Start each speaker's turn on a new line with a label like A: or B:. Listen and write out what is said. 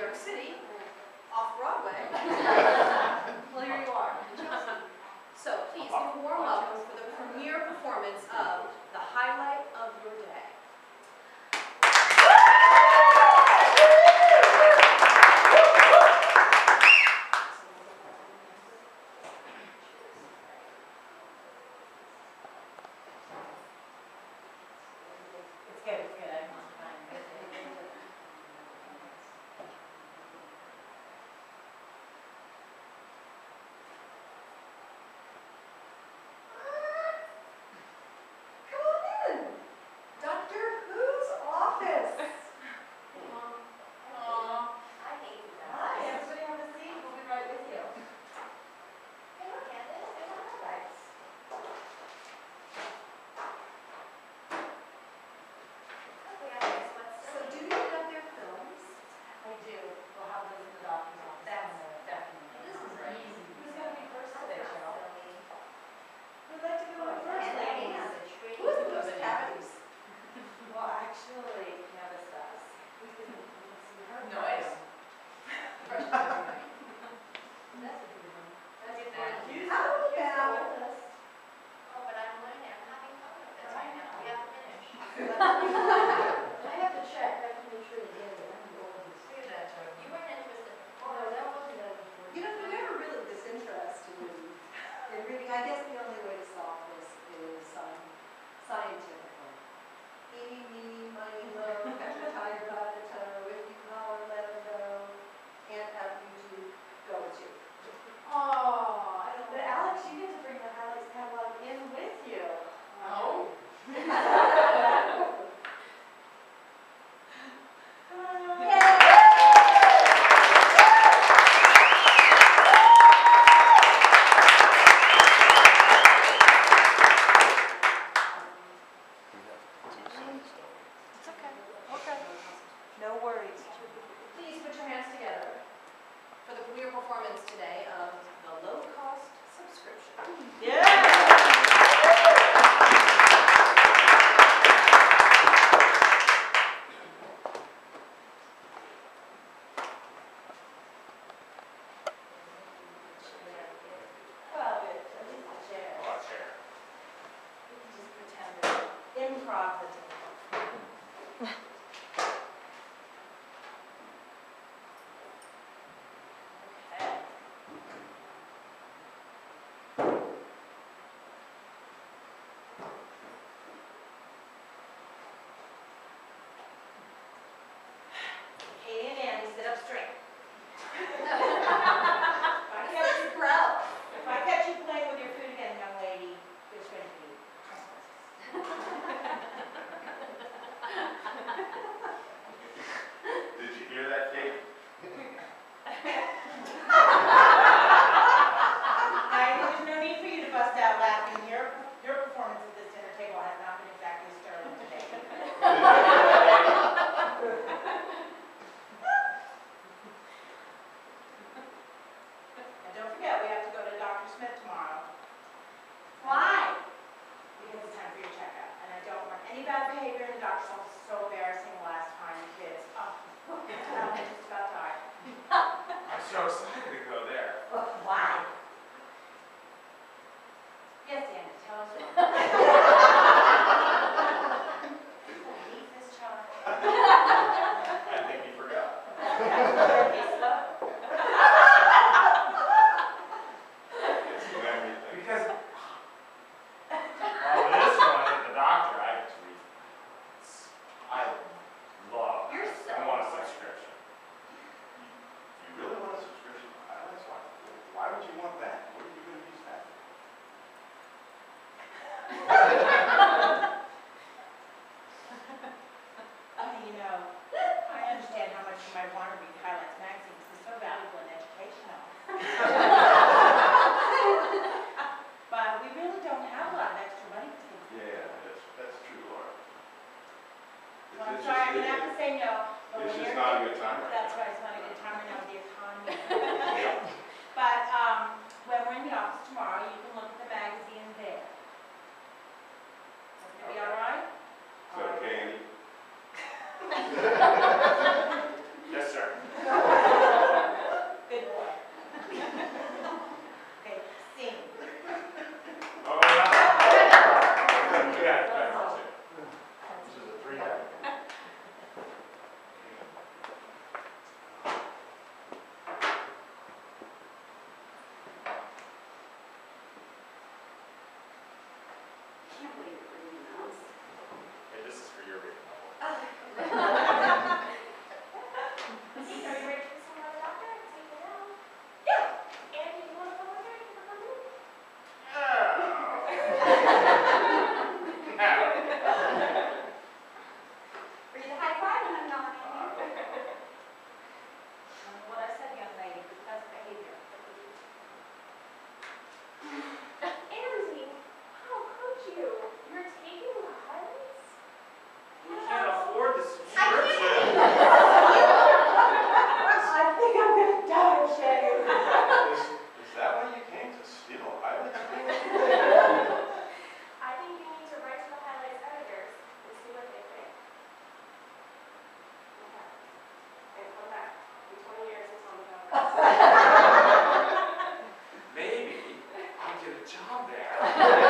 A: York City, off Broadway. Well, here you are. So please give a warm welcome for the premiere performance of The Highlight of Your Day. I guess the only way to solve this is scientifically. Eeny, meeny, miny, moe, catch a tiger by the toe, if you holler, let him go, and have you two go too.
B: Oh, but Alex, you get to bring the Highlights catalog in with you.
A: Oh.
B: No worries.
A: Please put your hands together for the premiere performance today of The Low Cost Subscription.
B: Yeah! Well, at least a chair.
C: Oh, a chair.
B: We can just pretend we're improv the table. Okay. Katie and Andy, sit up straight. If I catch you playing with your food again, young lady, there's going to be consequences.
C: Did you hear that, Kate?
B: There's no need for you to bust out laughing. Your performance at this dinner table has not been exactly sterling today. And don't forget, we have to go to Dr. Smith tomorrow. Why? Because it's time for your checkup. And I don't want any bad behavior in the doctor's office. It's so embarrassing the last time, kids. Oh, I'm just about tired.
C: I'm so excited to go there.
B: Why? Yes, Andy, tell us why. Leave this child.
C: I think you forgot.
B: Okay, slow.
C: It's everything. Because this one at the doctor, I just read. I love.
A: You're so
C: I want a subscription. You really want a subscription? Why would you want that? What are you going to use that for?
B: You know, I understand how much you might want to read Highlights magazine because it's so valuable and educational. But we really don't have a lot of extra money to give.
C: Yeah, that's true, Laura.
B: So I'm sorry, I'm going to have to say no. But
C: It's
B: when
C: just
B: you're-
C: not a good time right
B: That's
C: now.
B: right, it's not a good time right now with the economy.
C: Yep.
B: But when we're in the office tomorrow, you can look at the magazine there. That's going to be all right?
C: Is that okay, Andy? Yes, sir.
D: job there.